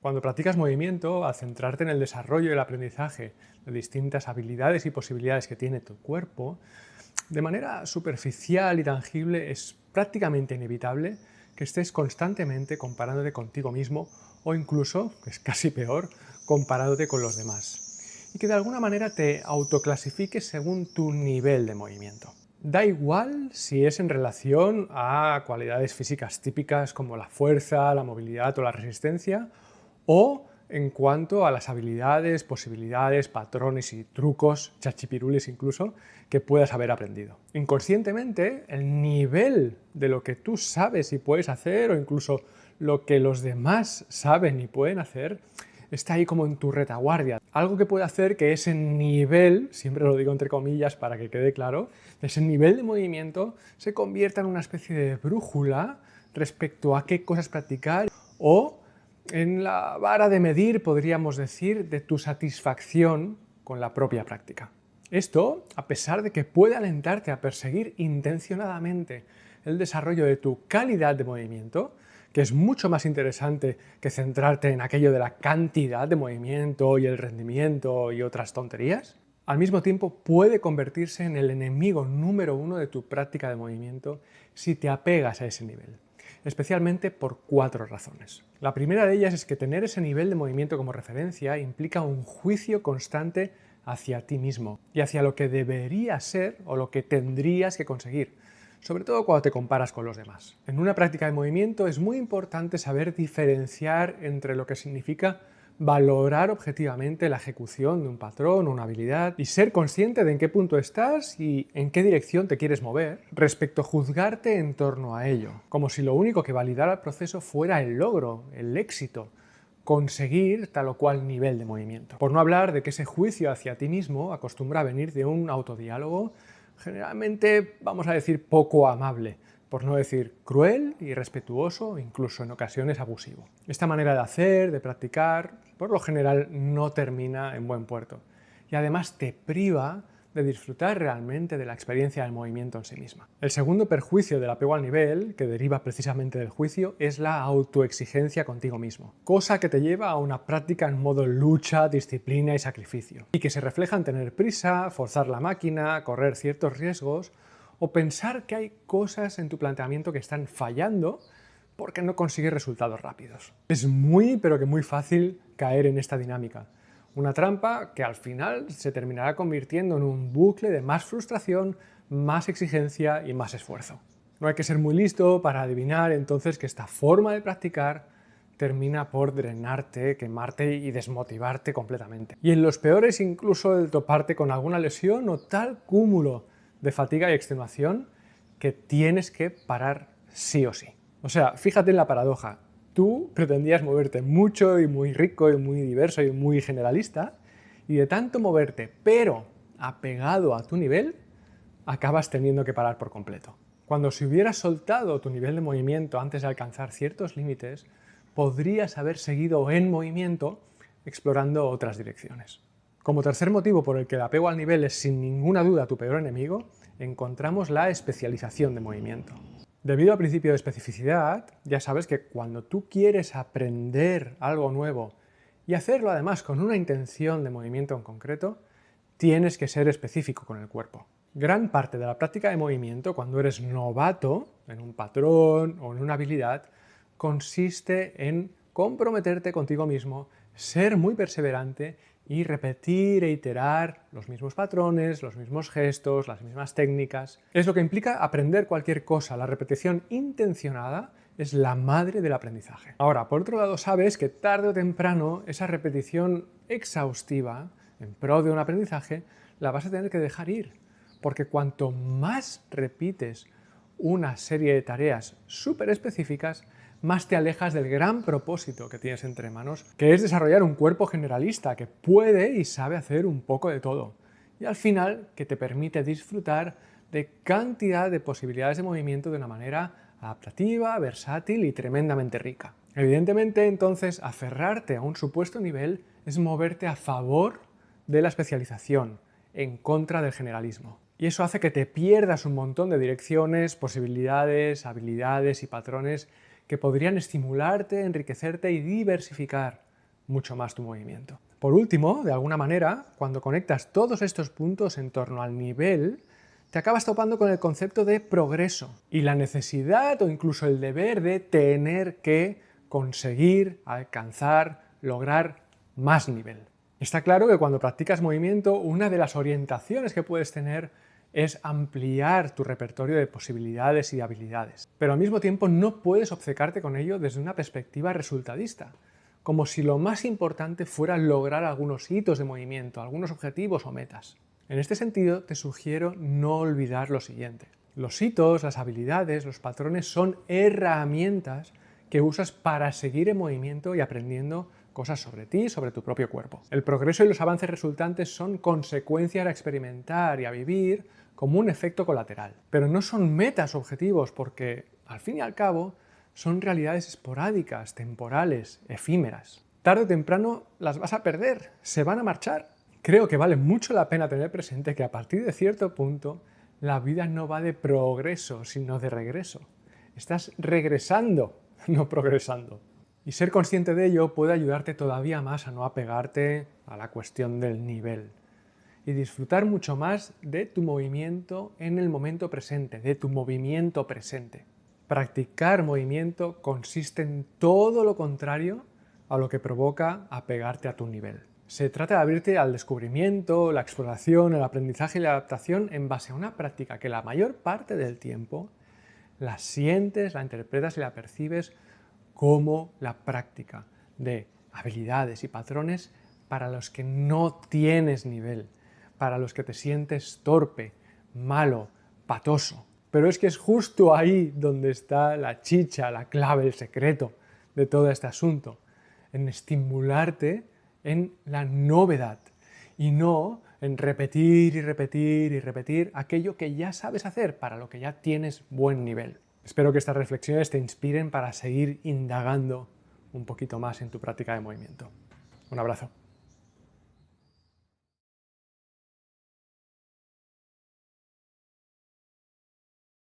Cuando practicas movimiento, al centrarte en el desarrollo y el aprendizaje de distintas habilidades y posibilidades que tiene tu cuerpo, de manera superficial y tangible es prácticamente inevitable que estés constantemente comparándote contigo mismo o incluso, que es casi peor, comparándote con los demás. Y que de alguna manera te autoclasifiques según tu nivel de movimiento. Da igual si es en relación a cualidades físicas típicas como la fuerza, la movilidad o la resistencia, o en cuanto a las habilidades, posibilidades, patrones y trucos, chachipirules incluso, que puedas haber aprendido. Inconscientemente, el nivel de lo que tú sabes y puedes hacer, o incluso lo que los demás saben y pueden hacer, está ahí como en tu retaguardia. Algo que puede hacer que ese nivel, siempre lo digo entre comillas para que quede claro, ese nivel de movimiento se convierta en una especie de brújula respecto a qué cosas practicar o en la vara de medir, podríamos decir, de tu satisfacción con la propia práctica. Esto, a pesar de que puede alentarte a perseguir intencionadamente el desarrollo de tu calidad de movimiento, que es mucho más interesante que centrarte en aquello de la cantidad de movimiento y el rendimiento y otras tonterías, al mismo tiempo puede convertirse en el enemigo número uno de tu práctica de movimiento si te apegas a ese nivel. Especialmente por 4 razones. La primera de ellas es que tener ese nivel de movimiento como referencia implica un juicio constante hacia ti mismo y hacia lo que deberías ser o lo que tendrías que conseguir, sobre todo cuando te comparas con los demás. En una práctica de movimiento es muy importante saber diferenciar entre lo que significa valorar objetivamente la ejecución de un patrón o una habilidad y ser consciente de en qué punto estás y en qué dirección te quieres mover respecto a juzgarte en torno a ello, como si lo único que validara el proceso fuera el logro, el éxito, conseguir tal o cual nivel de movimiento. Por no hablar de que ese juicio hacia ti mismo acostumbra a venir de un autodiálogo generalmente, vamos a decir, poco amable, por no decir cruel, irrespetuoso, incluso en ocasiones abusivo. Esta manera de hacer, de practicar, por lo general no termina en buen puerto y además te priva de disfrutar realmente de la experiencia del movimiento en sí misma. El segundo perjuicio del apego al nivel, que deriva precisamente del juicio, es la autoexigencia contigo mismo, cosa que te lleva a una práctica en modo lucha, disciplina y sacrificio, y que se refleja en tener prisa, forzar la máquina, correr ciertos riesgos o pensar que hay cosas en tu planteamiento que están fallando porque no consigues resultados rápidos. Es muy, pero que muy fácil caer en esta dinámica. Una trampa que al final se terminará convirtiendo en un bucle de más frustración, más exigencia y más esfuerzo. No hay que ser muy listo para adivinar entonces que esta forma de practicar termina por drenarte, quemarte y desmotivarte completamente. Y en los peores incluso el toparte con alguna lesión o tal cúmulo de fatiga y extenuación que tienes que parar sí o sí. O sea, fíjate en la paradoja. Tú pretendías moverte mucho y muy rico y muy diverso y muy generalista, y de tanto moverte, pero apegado a tu nivel, acabas teniendo que parar por completo. Cuando si hubieras soltado tu nivel de movimiento antes de alcanzar ciertos límites, podrías haber seguido en movimiento explorando otras direcciones. Como tercer motivo por el que el apego al nivel es sin ninguna duda tu peor enemigo, encontramos la especialización de movimiento. Debido al principio de especificidad, ya sabes que cuando tú quieres aprender algo nuevo y hacerlo además con una intención de movimiento en concreto, tienes que ser específico con el cuerpo. Gran parte de la práctica de movimiento, cuando eres novato en un patrón o en una habilidad, consiste en comprometerte contigo mismo, ser muy perseverante y repetir e iterar los mismos patrones, los mismos gestos, las mismas técnicas. Es lo que implica aprender cualquier cosa. La repetición intencionada es la madre del aprendizaje. Ahora, por otro lado, sabes que tarde o temprano esa repetición exhaustiva en pro de un aprendizaje la vas a tener que dejar ir, porque cuanto más repites una serie de tareas súper específicas, más te alejas del gran propósito que tienes entre manos, que es desarrollar un cuerpo generalista que puede y sabe hacer un poco de todo. Y al final, que te permite disfrutar de cantidad de posibilidades de movimiento de una manera adaptativa, versátil y tremendamente rica. Evidentemente, entonces, aferrarte a un supuesto nivel es moverte a favor de la especialización, en contra del generalismo. Y eso hace que te pierdas un montón de direcciones, posibilidades, habilidades y patrones que podrían estimularte, enriquecerte y diversificar mucho más tu movimiento. Por último, de alguna manera, cuando conectas todos estos puntos en torno al nivel, te acabas topando con el concepto de progreso y la necesidad o incluso el deber de tener que conseguir, alcanzar, lograr más nivel. Está claro que cuando practicas movimiento, una de las orientaciones que puedes tener es ampliar tu repertorio de posibilidades y habilidades. Pero al mismo tiempo no puedes obcecarte con ello desde una perspectiva resultadista, como si lo más importante fuera lograr algunos hitos de movimiento, algunos objetivos o metas. En este sentido, te sugiero no olvidar lo siguiente. Los hitos, las habilidades, los patrones son herramientas que usas para seguir en movimiento y aprendiendo cosas sobre ti, sobre tu propio cuerpo. El progreso y los avances resultantes son consecuencias a experimentar y a vivir como un efecto colateral. Pero no son metas o objetivos porque, al fin y al cabo, son realidades esporádicas, temporales, efímeras. Tarde o temprano las vas a perder, se van a marchar. Creo que vale mucho la pena tener presente que a partir de cierto punto la vida no va de progreso, sino de regreso. Estás regresando, no progresando. Y ser consciente de ello puede ayudarte todavía más a no apegarte a la cuestión del nivel y disfrutar mucho más de tu movimiento en el momento presente, de tu movimiento presente. Practicar movimiento consiste en todo lo contrario a lo que provoca apegarte a tu nivel. Se trata de abrirte al descubrimiento, la exploración, el aprendizaje y la adaptación en base a una práctica que la mayor parte del tiempo la sientes, la interpretas y la percibes como la práctica de habilidades y patrones para los que no tienes nivel, para los que te sientes torpe, malo, patoso. Pero es que es justo ahí donde está la chicha, la clave, el secreto de todo este asunto, en estimularte en la novedad y no en repetir y repetir y repetir aquello que ya sabes hacer, para lo que ya tienes buen nivel. Espero que estas reflexiones te inspiren para seguir indagando un poquito más en tu práctica de movimiento. Un abrazo.